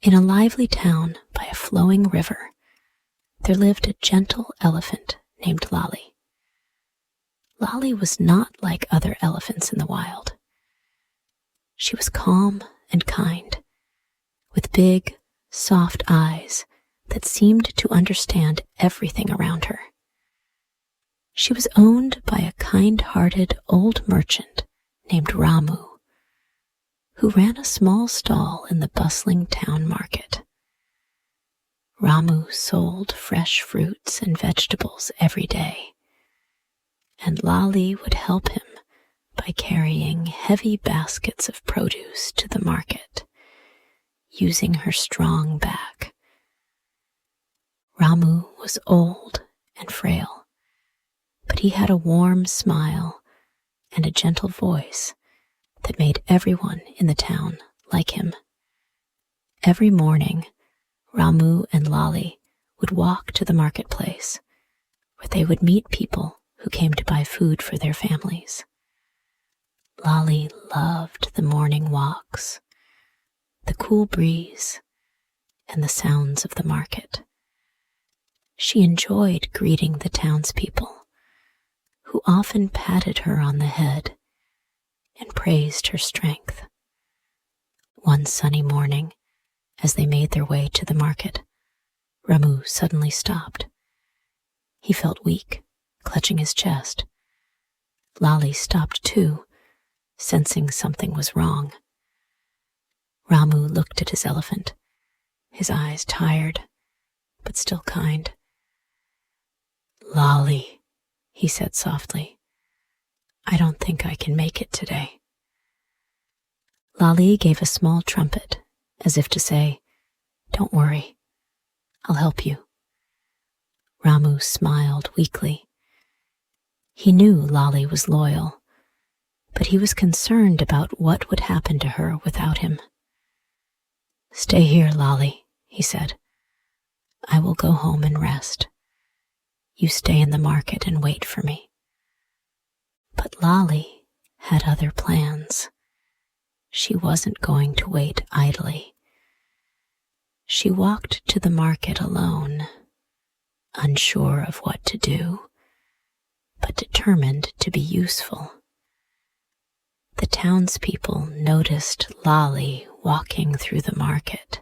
In a lively town by a flowing river, there lived a gentle elephant named Lolly. Lolly was not like other elephants in the wild. She was calm and kind, with big, soft eyes that seemed to understand everything around her. She was owned by a kind-hearted old merchant named Ramu, who ran a small stall in the bustling town market. Ramu sold fresh fruits and vegetables every day, and Lolly would help him by carrying heavy baskets of produce to the market, using her strong back. Ramu was old and frail, but he had a warm smile and a gentle voice that made everyone in the town like him. Every morning, Ramu and Lolly would walk to the marketplace, where they would meet people who came to buy food for their families. Lolly loved the morning walks, the cool breeze, and the sounds of the market. She enjoyed greeting the townspeople, who often patted her on the head and praised her strength. One sunny morning, as they made their way to the market, Ramu suddenly stopped. He felt weak, clutching his chest. Lolly stopped too, sensing something was wrong. Ramu looked at his elephant, his eyes tired, but still kind. "Lolly," he said softly, "I don't think I can make it today." Lolly gave a small trumpet, as if to say, "Don't worry, I'll help you." Ramu smiled weakly. He knew Lolly was loyal, but he was concerned about what would happen to her without him. "Stay here, Lolly," he said. "I will go home and rest. You stay in the market and wait for me." But Lolly had other plans. She wasn't going to wait idly. She walked to the market alone, unsure of what to do, but determined to be useful. The townspeople noticed Lolly walking through the market,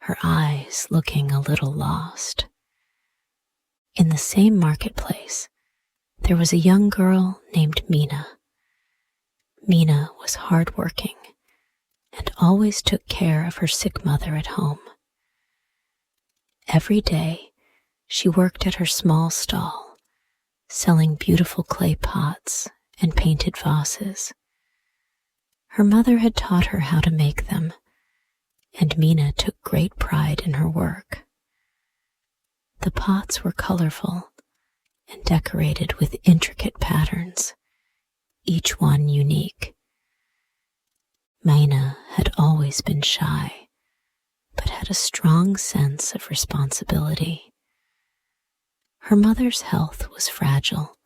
her eyes looking a little lost. In the same marketplace, there was a young girl named Mina. Mina was hardworking and always took care of her sick mother at home. Every day, she worked at her small stall, selling beautiful clay pots and painted vases. Her mother had taught her how to make them, and Mina took great pride in her work. The pots were colorful and decorated with intricate patterns, each one unique. Mina had always been shy, but had a strong sense of responsibility. Her mother's health was fragile,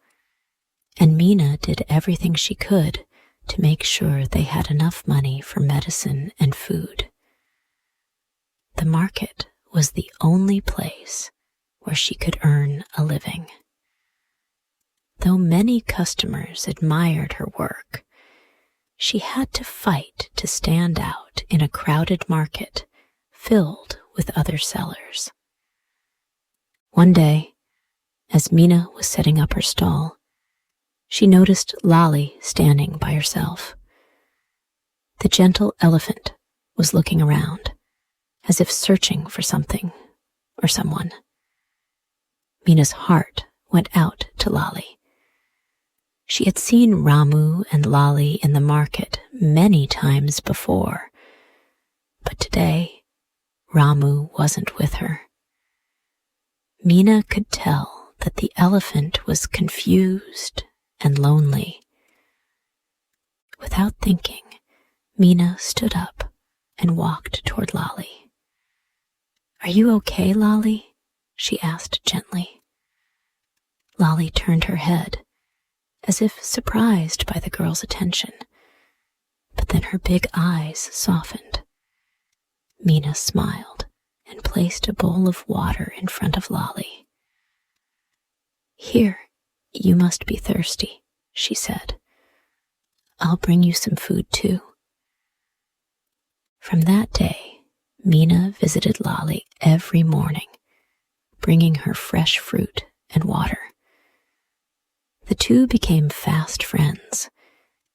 and Mina did everything she could to make sure they had enough money for medicine and food. The market was the only place where she could earn a living. Though many customers admired her work, she had to fight to stand out in a crowded market filled with other sellers. One day, as Mina was setting up her stall, she noticed Lolly standing by herself. The gentle elephant was looking around, as if searching for something or someone. Mina's heart went out to Lolly. She had seen Ramu and Lolly in the market many times before, but today Ramu wasn't with her. Mina could tell that the elephant was confused and lonely. Without thinking, Mina stood up and walked toward Lolly. "Are you okay, Lolly?" she asked gently. Lolly turned her head, as if surprised by the girl's attention, but then her big eyes softened. Mina smiled and placed a bowl of water in front of Lolly. "Here, you must be thirsty," she said. "I'll bring you some food too." From that day, Mina visited Lolly every morning, bringing her fresh fruit and water. The two became fast friends,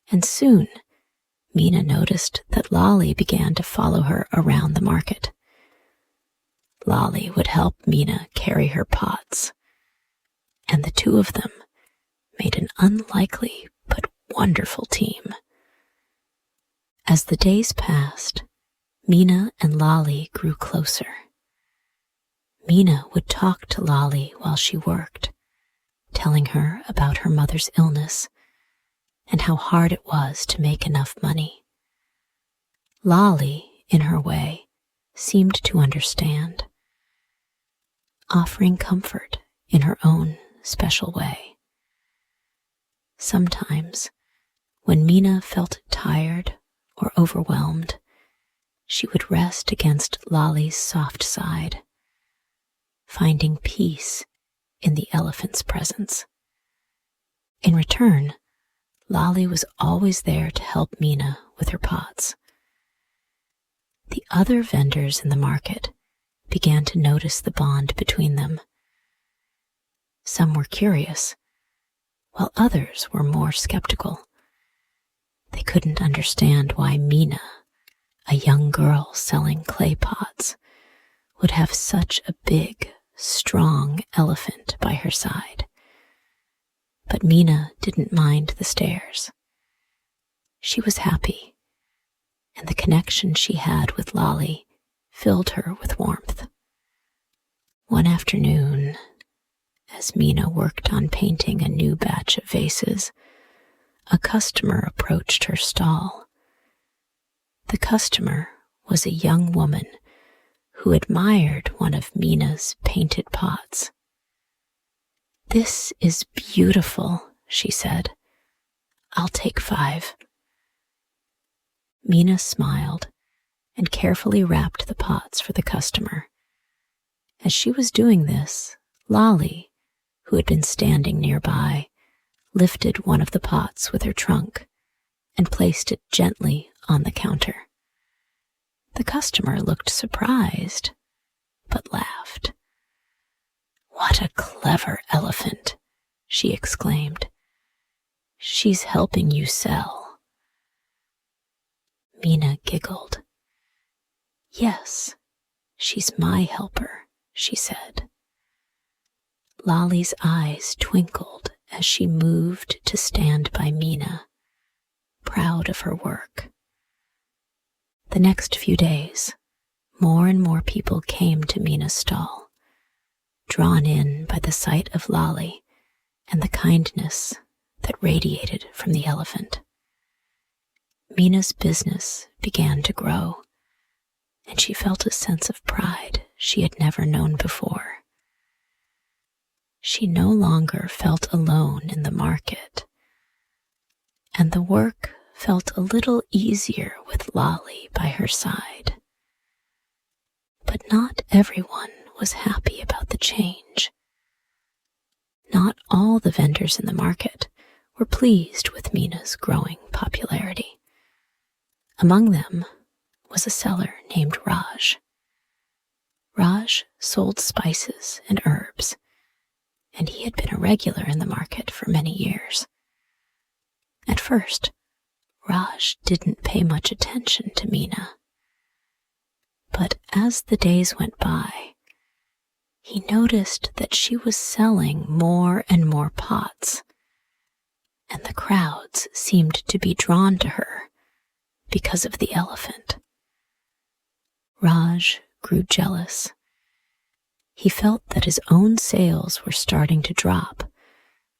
and soon Mina noticed that Lolly began to follow her around the market. Lolly would help Mina carry her pots, and the two of them made an unlikely but wonderful team. As the days passed, Mina and Lolly grew closer. Mina would talk to Lolly while she worked, telling her about her mother's illness and how hard it was to make enough money. Lolly, in her way, seemed to understand, offering comfort in her own special way. Sometimes, when Mina felt tired or overwhelmed, she would rest against Lolly's soft side, finding peace in the elephant's presence. In return, Lolly was always there to help Mina with her pots. The other vendors in the market began to notice the bond between them. Some were curious, while others were more skeptical. They couldn't understand why Mina, a young girl selling clay pots, would have such a big, strong elephant by her side. But Mina didn't mind the stares. She was happy, and the connection she had with Lolly filled her with warmth. One afternoon, as Mina worked on painting a new batch of vases, a customer approached her stall. The customer was a young woman who admired one of Mina's painted pots. "This is beautiful," she said. "I'll take 5. Mina smiled and carefully wrapped the pots for the customer. As she was doing this, Lolly, who had been standing nearby, lifted one of the pots with her trunk and placed it gently on the counter. The customer looked surprised, but laughed. "What a clever elephant," she exclaimed. "She's helping you sell." Mina giggled. "Yes, she's my helper," she said. Lolly's eyes twinkled as she moved to stand by Mina, proud of her work. The next few days, more and more people came to Mina's stall, drawn in by the sight of Lolly and the kindness that radiated from the elephant. Mina's business began to grow, and she felt a sense of pride she had never known before. She no longer felt alone in the market, and the work felt a little easier with Lolly by her side. But not everyone was happy about the change. Not all the vendors in the market were pleased with Mina's growing popularity. Among them was a seller named Raj. Raj sold spices and herbs, and he had been a regular in the market for many years. At first, Raj didn't pay much attention to Mina. But as the days went by, he noticed that she was selling more and more pots, and the crowds seemed to be drawn to her because of the elephant. Raj grew jealous. He felt that his own sales were starting to drop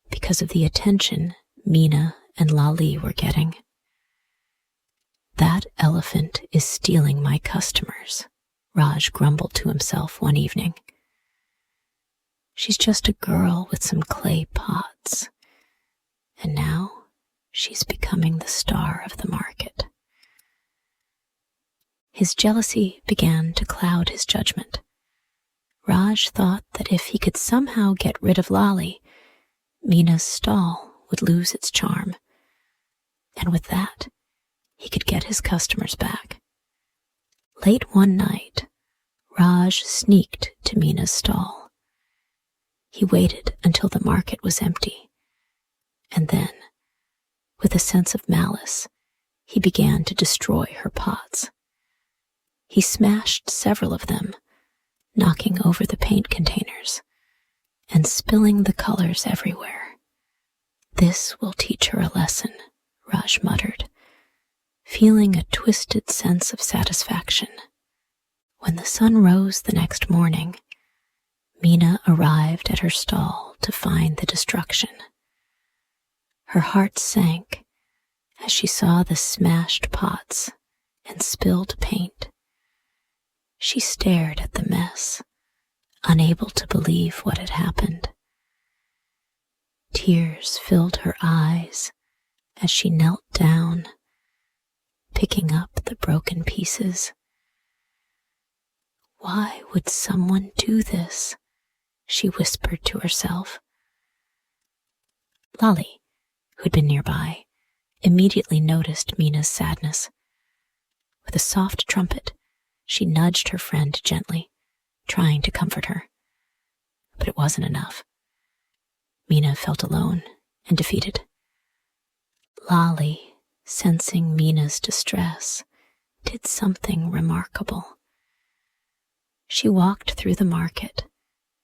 because of the attention Mina and Lolly were getting. "That elephant is stealing my customers," Raj grumbled to himself one evening. "She's just a girl with some clay pots, and now she's becoming the star of the market." His jealousy began to cloud his judgment. Raj thought that if he could somehow get rid of Lali, Mina's stall would lose its charm, and with that, he could get his customers back. Late one night, Raj sneaked to Mina's stall. He waited until the market was empty, and then, with a sense of malice, he began to destroy her pots. He smashed several of them, knocking over the paint containers and spilling the colors everywhere. "This will teach her a lesson," Raj muttered, feeling a twisted sense of satisfaction. When the sun rose the next morning, Mina arrived at her stall to find the destruction. Her heart sank as she saw the smashed pots and spilled paint. She stared at the mess, unable to believe what had happened. Tears filled her eyes as she knelt down, picking up the broken pieces. "Why would someone do this?" she whispered to herself. Lali, who had been nearby, immediately noticed Mina's sadness. With a soft trumpet, she nudged her friend gently, trying to comfort her. But it wasn't enough. Mina felt alone and defeated. Lali, sensing Mina's distress, did something remarkable. She walked through the market,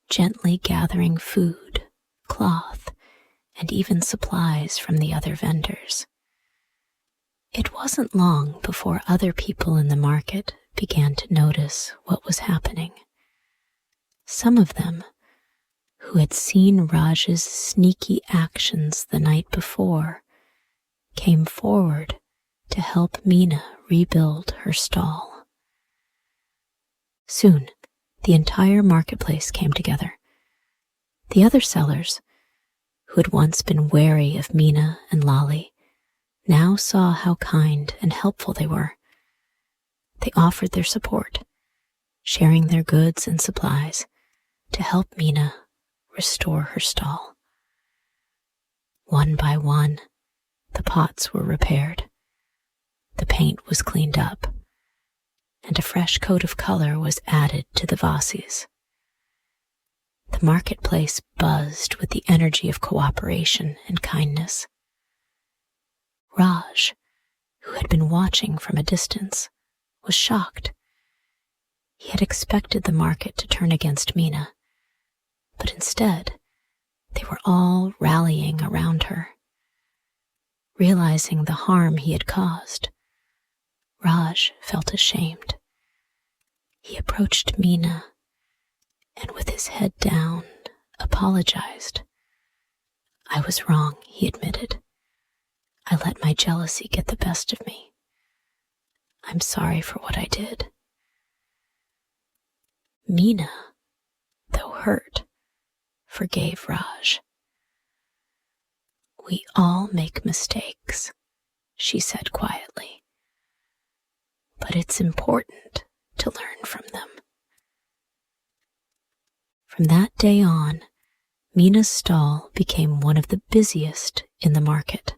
gently gathering food, cloth, and even supplies from the other vendors. It wasn't long before other people in the market began to notice what was happening. Some of them, who had seen Raj's sneaky actions the night before, came forward to help Mina rebuild her stall. Soon, the entire marketplace came together. The other sellers, who had once been wary of Mina and Lali, now saw how kind and helpful they were. They offered their support, sharing their goods and supplies to help Mina restore her stall. One by one, the pots were repaired, the paint was cleaned up, and a fresh coat of color was added to the vases. The marketplace buzzed with the energy of cooperation and kindness. Raj, who had been watching from a distance, was shocked. He had expected the market to turn against Mina, but instead, they were all rallying around her. Realizing the harm he had caused, Raj felt ashamed. He approached Mina and, with his head down, apologized. "I was wrong," he admitted. "I let my jealousy get the best of me. I'm sorry for what I did." Mina, though hurt, forgave Raj. "We all make mistakes," she said quietly, "but it's important to learn from them." From that day on, Mina's stall became one of the busiest in the market.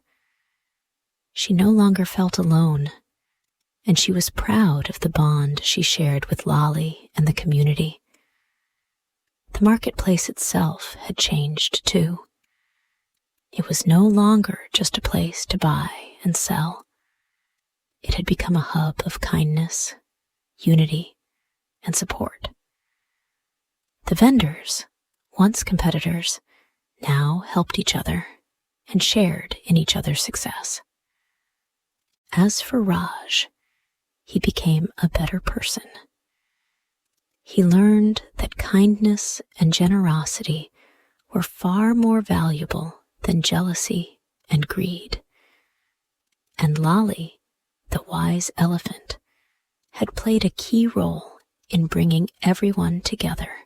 She no longer felt alone, and she was proud of the bond she shared with Lali and the community. The marketplace itself had changed too. It was no longer just a place to buy and sell. It had become a hub of kindness, unity, and support. The vendors, once competitors, now helped each other and shared in each other's success. As for Raj, he became a better person. He learned that kindness and generosity were far more valuable than jealousy and greed. And Lali, the wise elephant, had played a key role in bringing everyone together.